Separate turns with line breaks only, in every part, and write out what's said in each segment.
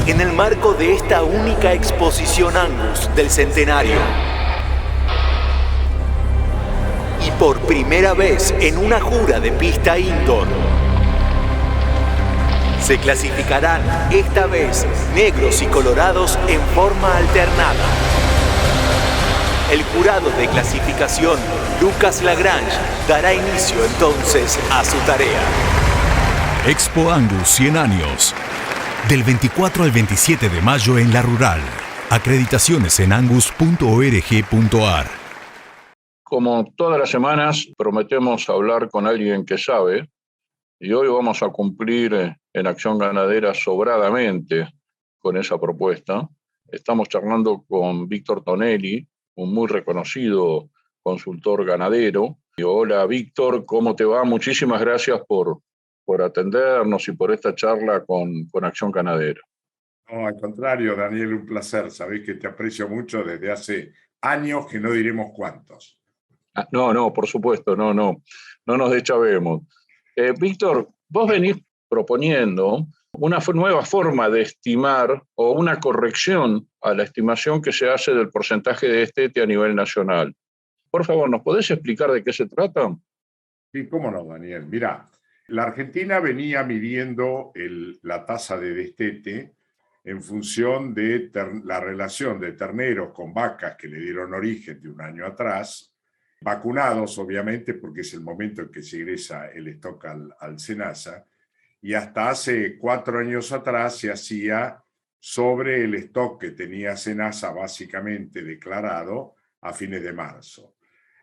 en el marco de esta única exposición Angus del centenario. Y por primera vez en una jura de pista indoor, se clasificarán esta vez negros y colorados en forma alternada. El jurado de clasificación, Lucas Lagrange, dará inicio entonces a su tarea.
Expo Angus 100 años. Del 24 al 27 de mayo en La Rural. Acreditaciones en angus.org.ar.
Como todas las semanas, prometemos hablar con alguien que sabe, y hoy vamos a cumplir en Acción Ganadera sobradamente con esa propuesta. Estamos charlando con Víctor Tonelli, un muy reconocido consultor ganadero. Y hola Víctor, ¿cómo te va? Muchísimas gracias por atendernos y por esta charla con Acción Ganadera.
No, al contrario, Daniel, un placer. Sabés que te aprecio mucho desde hace años, que no diremos cuántos.
No, por supuesto, no nos deschavemos. Víctor, vos venís proponiendo una nueva forma de estimar o una corrección a la estimación que se hace del porcentaje de destete a nivel nacional. Por favor, ¿nos podés explicar de qué se trata?
Sí, cómo no, Daniel. Mirá, la Argentina venía midiendo la tasa de destete en función de la relación de terneros con vacas que le dieron origen de un año atrás, vacunados obviamente porque es el momento en que se ingresa el stock al SENASA, y hasta hace 4 años atrás se hacía sobre el stock que tenía SENASA básicamente declarado a fines de marzo.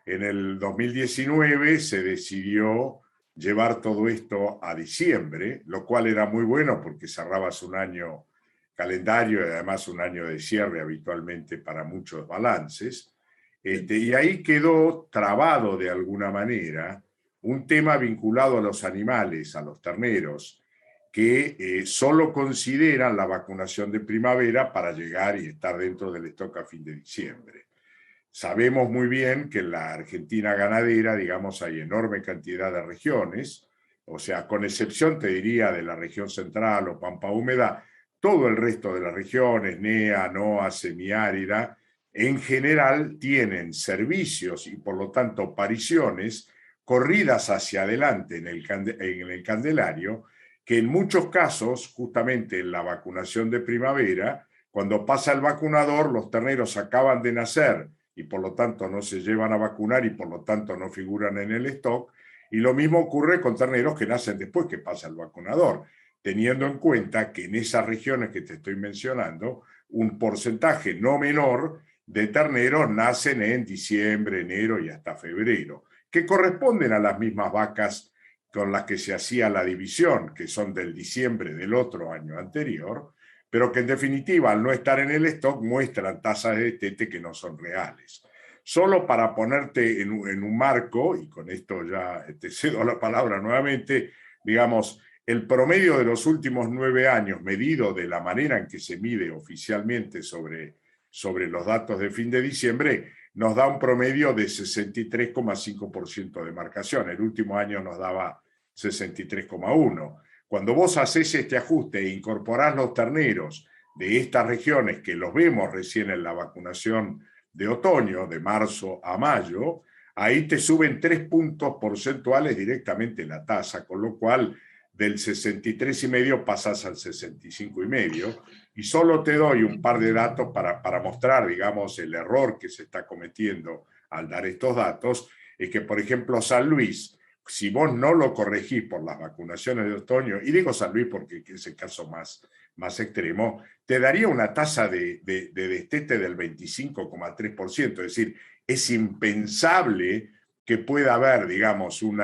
En el 2019 se decidió llevar todo esto a diciembre, lo cual era muy bueno porque cerrabas un año calendario y además un año de cierre habitualmente para muchos balances. Y ahí quedó trabado de alguna manera un tema vinculado a los animales, a los terneros, que solo consideran la vacunación de primavera para llegar y estar dentro del stock a fin de diciembre. Sabemos muy bien que en la Argentina ganadera, digamos, hay enorme cantidad de regiones, o sea, con excepción, te diría, de la región central o pampa húmeda, todo el resto de las regiones, NEA, NOA, semiárida, en general tienen servicios y por lo tanto pariciones corridas hacia adelante en el Candelario, que en muchos casos, justamente en la vacunación de primavera, cuando pasa el vacunador, los terneros acaban de nacer y por lo tanto no se llevan a vacunar y por lo tanto no figuran en el stock, y lo mismo ocurre con terneros que nacen después que pasa el vacunador, teniendo en cuenta que en esas regiones que te estoy mencionando, un porcentaje no menor de terneros nacen en diciembre, enero y hasta febrero, que corresponden a las mismas vacas con las que se hacía la división, que son del diciembre del otro año anterior, pero que en definitiva, al no estar en el stock, muestran tasas de destete que no son reales. Solo para ponerte en un marco, y con esto ya te cedo la palabra nuevamente, digamos, el promedio de los últimos 9 años, medido de la manera en que se mide oficialmente sobre los datos de fin de diciembre, nos da un promedio de 63,5% de marcación. El último año nos daba 63,1%. Cuando vos hacés este ajuste e incorporás los terneros de estas regiones, que los vemos recién en la vacunación de otoño, de marzo a mayo, ahí te suben 3 puntos porcentuales directamente la tasa, con lo cual del 63,5 pasas al 65,5, y solo te doy un par de datos para mostrar, digamos, el error que se está cometiendo al dar estos datos, es que, por ejemplo, San Luis, si vos no lo corregís por las vacunaciones de otoño, y digo San Luis porque es el caso más extremo, te daría una tasa de destete del 25,3%, es decir, es impensable que pueda haber, digamos, un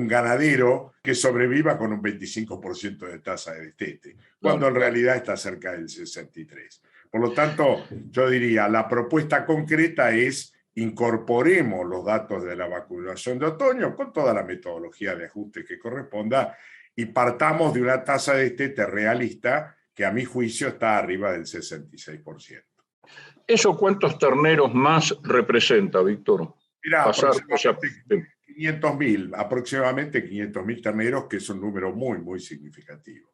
ganadero que sobreviva con un 25% de tasa de destete, cuando en realidad está cerca del 63%. Por lo tanto, yo diría, la propuesta concreta es incorporemos los datos de la vacunación de otoño con toda la metodología de ajuste que corresponda y partamos de una tasa de destete realista que a mi juicio está arriba del 66%.
¿Eso cuántos terneros más representa, Víctor?
Mira, aproximadamente 500.000 terneros, que es un número muy, muy significativo.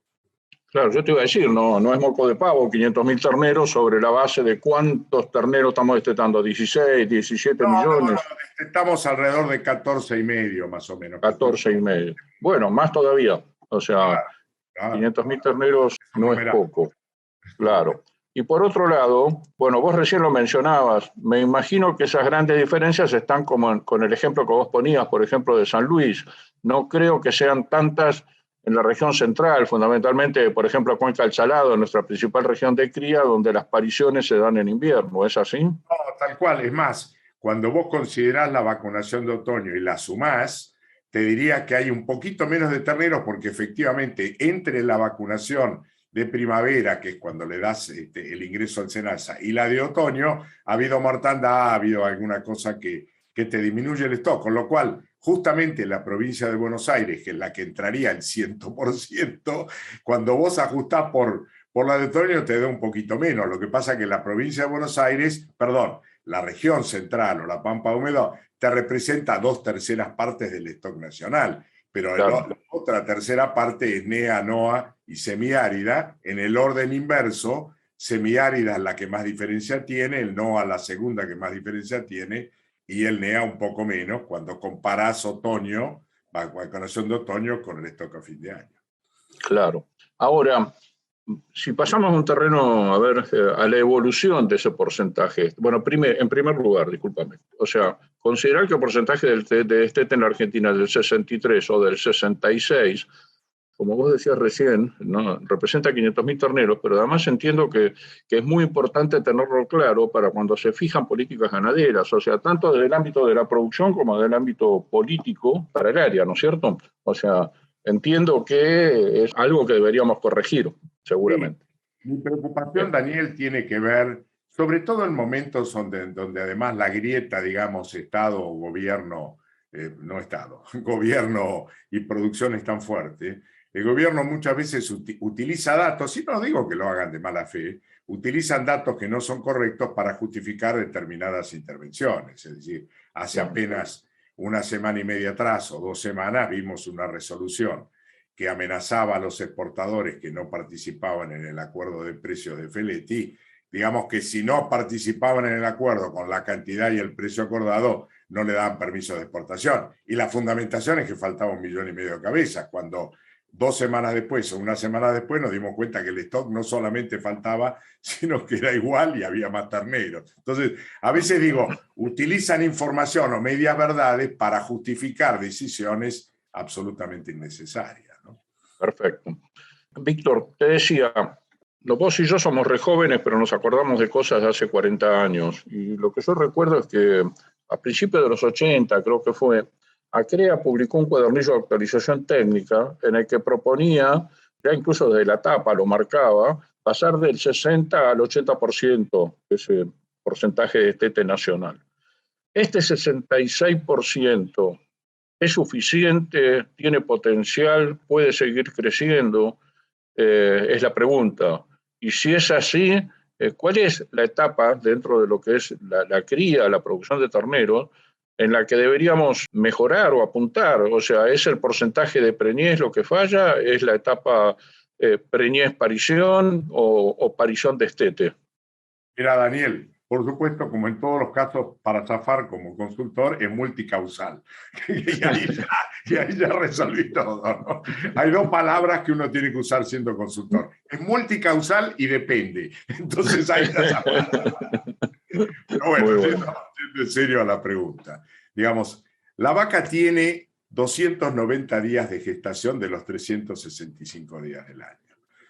Claro, yo te iba a decir, no es moco de pavo, 500.000 terneros sobre la base de cuántos terneros estamos destetando, 16, 17 millones,
Estamos alrededor de 14 y medio, más o menos.
14 y medio. Bueno, más todavía. O sea,
Claro,
500.000 terneros no es
numerado.
poco, claro. Y por otro lado, bueno, vos recién lo mencionabas, me imagino que esas grandes diferencias están como con el ejemplo que vos ponías, por ejemplo, de San Luis. No creo que sean tantas en la región central, fundamentalmente, por ejemplo, Cuenca del Salado, nuestra principal región de cría, donde las pariciones se dan en invierno, ¿es así?
No, tal cual. Es más, cuando vos considerás la vacunación de otoño y la sumás, te diría que hay un poquito menos de terneros porque efectivamente entre la vacunación de primavera, que es cuando le das el ingreso al SENASA, y la de otoño, ha habido mortandad, ha habido alguna cosa que te disminuye el stock, con lo cual justamente la provincia de Buenos Aires, que es la que entraría el 100%, cuando vos ajustás por la de otoño te da un poquito menos. Lo que pasa es que la provincia de Buenos Aires, perdón, la región central o la Pampa Húmeda, te representa 2/3 partes del stock nacional. Pero
Claro.
la otra tercera parte es NEA, NOA y semiárida. En el orden inverso, semiárida es la que más diferencia tiene, el NOA la segunda que más diferencia tiene y el NEA un poco menos cuando comparás otoño, vacunación de otoño con el stock a fin de año.
Claro. Ahora, si pasamos a un terreno, a ver, a la evolución de ese porcentaje. Bueno, en primer lugar, discúlpame. O sea, considerar que el porcentaje de destete en la Argentina es del 63 o del 66, como vos decías recién, ¿no? Representa 500.000 terneros, pero además entiendo que es muy importante tenerlo claro para cuando se fijan políticas ganaderas, o sea, tanto desde el ámbito de la producción como del ámbito político para el área, ¿no es cierto? O sea, entiendo que es algo que deberíamos corregir, seguramente.
Sí. Mi preocupación, Daniel, tiene que ver, sobre todo en momentos donde además la grieta, digamos, Estado o gobierno, no Estado, gobierno y producción es tan fuerte. El gobierno muchas veces utiliza datos, y no digo que lo hagan de mala fe, utilizan datos que no son correctos para justificar determinadas intervenciones. Es decir, hace apenas una semana y media atrás o 2 semanas vimos una resolución que amenazaba a los exportadores que no participaban en el acuerdo de precios de Feletti. Digamos que si no participaban en el acuerdo con la cantidad y el precio acordado, no le daban permiso de exportación. Y la fundamentación es que faltaba 1,5 millones de cabezas, cuando 2 semanas después o una semana después nos dimos cuenta que el stock no solamente faltaba, sino que era igual y había más terneros. Entonces, a veces digo, utilizan información o medias verdades para justificar decisiones absolutamente innecesarias, ¿no?
Perfecto. Víctor, te decía, vos y yo somos re jóvenes, pero nos acordamos de cosas de hace 40 años. Y lo que yo recuerdo es que a principios de los 80, creo que fue, ACREA publicó un cuadernillo de actualización técnica en el que proponía, ya incluso desde la tapa lo marcaba, pasar del 60 al 80% ese porcentaje de destete nacional. Este 66% es suficiente, tiene potencial, puede seguir creciendo, es la pregunta. Y si es así, ¿cuál es la etapa dentro de lo que es la cría, la producción de terneros, en la que deberíamos mejorar o apuntar? O sea, ¿es el porcentaje de preñez lo que falla? ¿Es la etapa preñez-parición o parición-destete?
Mira, Daniel, por supuesto, como en todos los casos, para zafar como consultor es multicausal. Y ahí ya resolví todo, ¿no? Hay 2 palabras que uno tiene que usar siendo consultor. Es multicausal y depende. Entonces ahí ya zafar. Pero bueno, siendo en serio a la pregunta. Digamos, la vaca tiene 290 días de gestación de los 365 días del año.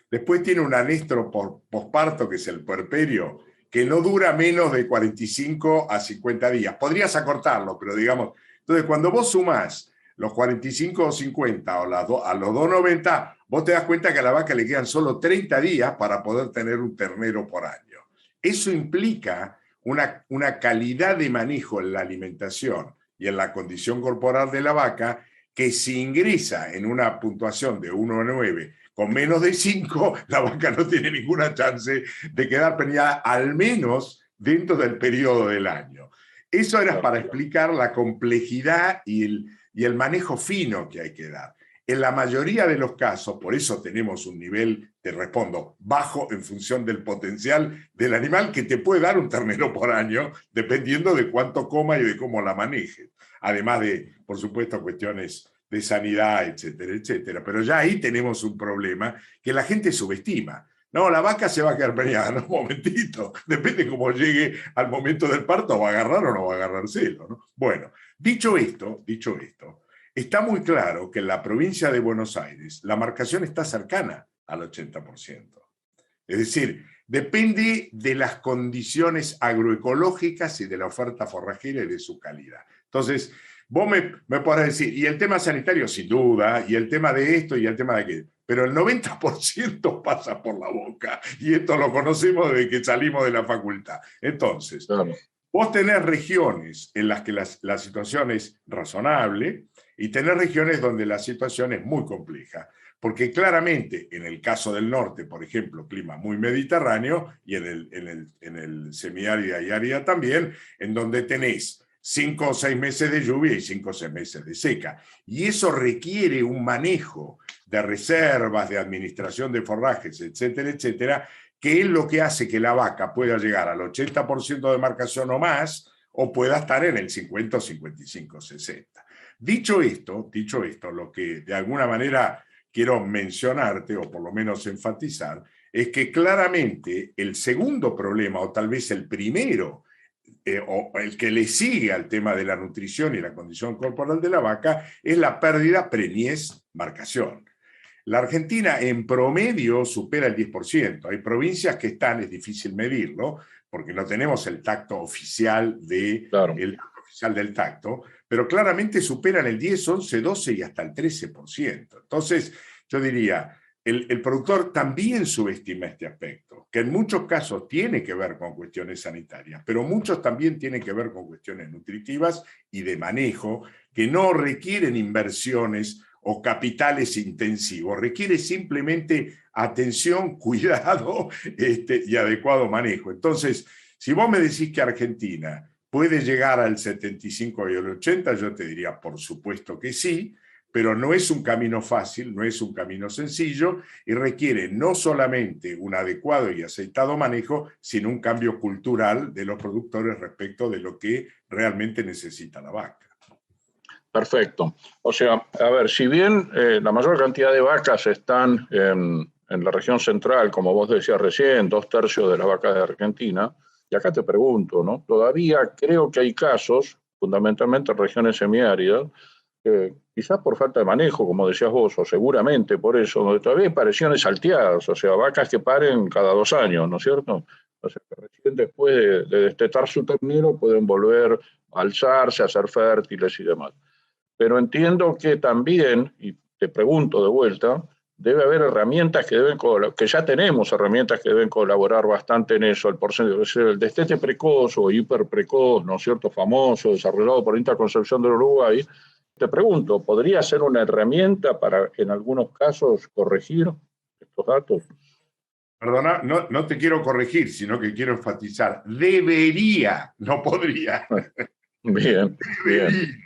Después tiene un anestro posparto, que es el puerperio, que no dura menos de 45 a 50 días. Podrías acortarlo, pero digamos... Entonces, cuando vos sumás los 45 o 50 o a los 290, vos te das cuenta que a la vaca le quedan solo 30 días para poder tener un ternero por año. Eso implica una calidad de manejo en la alimentación y en la condición corporal de la vaca que si ingresa en una puntuación de 1 a 9 con menos de 5, la vaca no tiene ninguna chance de quedar preñada, al menos dentro del periodo del año. Eso era para explicar la complejidad y el manejo fino que hay que dar. En la mayoría de los casos, por eso tenemos un nivel, te respondo, bajo en función del potencial del animal que te puede dar un ternero por año, dependiendo de cuánto coma y de cómo la manejes. Además de, por supuesto, cuestiones de sanidad, etcétera, etcétera. Pero ya ahí tenemos un problema que la gente subestima. No, la vaca se va a quedar preñada. No, un momentito. Depende cómo llegue al momento del parto, va a agarrar o no va a agarrar celo, ¿no? Bueno, dicho esto, está muy claro que en la provincia de Buenos Aires la marcación está cercana al 80%. Es decir, depende de las condiciones agroecológicas y de la oferta forrajera y de su calidad. Entonces, vos me podrás decir, y el tema sanitario sin duda, y el tema de esto y el tema de aquello, pero el 90% pasa por la boca, y esto lo conocemos desde que salimos de la facultad. Entonces, claro, vos tenés regiones en las que la situación es razonable, y tenés regiones donde la situación es muy compleja, porque claramente en el caso del norte, por ejemplo, clima muy mediterráneo, y en el semiárida y árida también, en donde tenés 5 o 6 meses de lluvia y 5 o 6 meses de seca. Y eso requiere un manejo de reservas, de administración de forrajes, etcétera, etcétera, que es lo que hace que la vaca pueda llegar al 80% de marcación o más, o pueda estar en el 50, 55, 60. Dicho esto, lo que de alguna manera quiero mencionarte, o por lo menos enfatizar, es que claramente el segundo problema, o tal vez el primero, o el que le sigue al tema de la nutrición y la condición corporal de la vaca, es la pérdida preñez-marcación. La Argentina en promedio supera el 10%. Hay provincias que están, es difícil medirlo, porque no tenemos el tacto oficial,
claro,
el oficial del tacto, pero claramente superan el 10, 11, 12 y hasta el 13%. Entonces, yo diría, el productor también subestima este aspecto, que en muchos casos tiene que ver con cuestiones sanitarias, pero muchos también tienen que ver con cuestiones nutritivas y de manejo, que no requieren inversiones o capitales intensivos, requiere simplemente atención, cuidado y adecuado manejo. Entonces, si vos me decís que Argentina puede llegar al 75 y al 80, yo te diría, por supuesto que sí, pero no es un camino fácil, no es un camino sencillo, y requiere no solamente un adecuado y aceitado manejo, sino un cambio cultural de los productores respecto de lo que realmente necesita la vaca.
Perfecto. O sea, a ver, si bien la mayor cantidad de vacas están en la región central, como vos decías recién, 2/3 de las vacas de Argentina, y acá te pregunto, ¿no? Todavía creo que hay casos, fundamentalmente en regiones semiáridas, quizás por falta de manejo, como decías vos, o seguramente por eso, donde todavía hay pareciones salteadas, o sea, vacas que paren cada 2 años, ¿no es cierto? O sea, que recién después de destetar su ternero pueden volver a alzarse, a ser fértiles y demás. Pero entiendo que también, y te pregunto de vuelta, debe haber herramientas que ya tenemos herramientas que deben colaborar bastante en eso, el porcentaje, el destete precoz o hiperprecoz, ¿no es cierto?, famoso, desarrollado por Interconcepción del Uruguay. Te pregunto, ¿podría ser una herramienta para, en algunos casos, corregir estos datos?
Perdona, no te quiero corregir, sino que quiero enfatizar. Debería, no podría.
Bien,
debería.
Bien.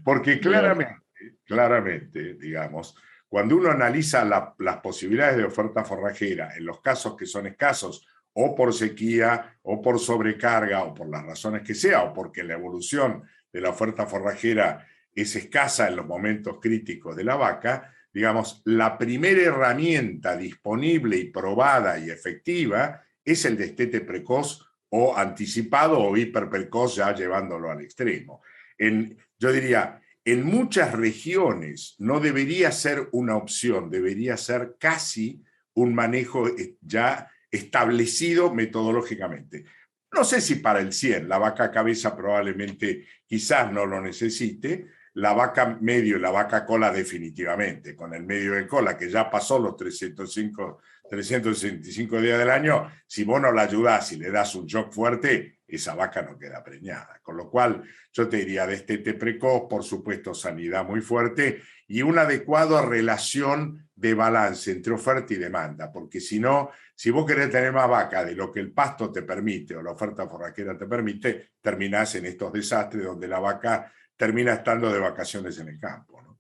Porque claramente, digamos, cuando uno analiza las posibilidades de oferta forrajera en los casos que son escasos, o por sequía, o por sobrecarga, o por las razones que sea, o porque la evolución de la oferta forrajera es escasa en los momentos críticos de la vaca, digamos, la primera herramienta disponible y probada y efectiva es el destete precoz o anticipado o hiperprecoz, ya llevándolo al extremo. Yo diría, en muchas regiones no debería ser una opción, debería ser casi un manejo ya establecido metodológicamente. No sé si para el 100, la vaca cabeza probablemente quizás no lo necesite, la vaca medio y la vaca cola definitivamente, con el medio de cola que ya pasó los 365 días del año, si vos no la ayudás y le das un shock fuerte, esa vaca no queda preñada. Con lo cual, yo te diría destete precoz, por supuesto, sanidad muy fuerte y una adecuada relación de balance entre oferta y demanda, porque si no, si vos querés tener más vaca de lo que el pasto te permite o la oferta forrajera te permite, terminás en estos desastres donde la vaca termina estando de vacaciones en el campo, ¿no?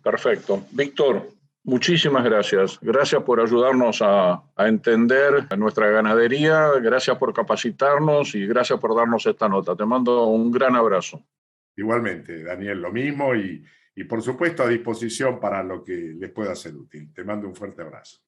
Perfecto. Víctor, muchísimas gracias. Gracias por ayudarnos a entender nuestra ganadería, gracias por capacitarnos y gracias por darnos esta nota. Te mando un gran abrazo.
Igualmente, Daniel, lo mismo y por supuesto a disposición para lo que les pueda ser útil. Te mando un fuerte abrazo.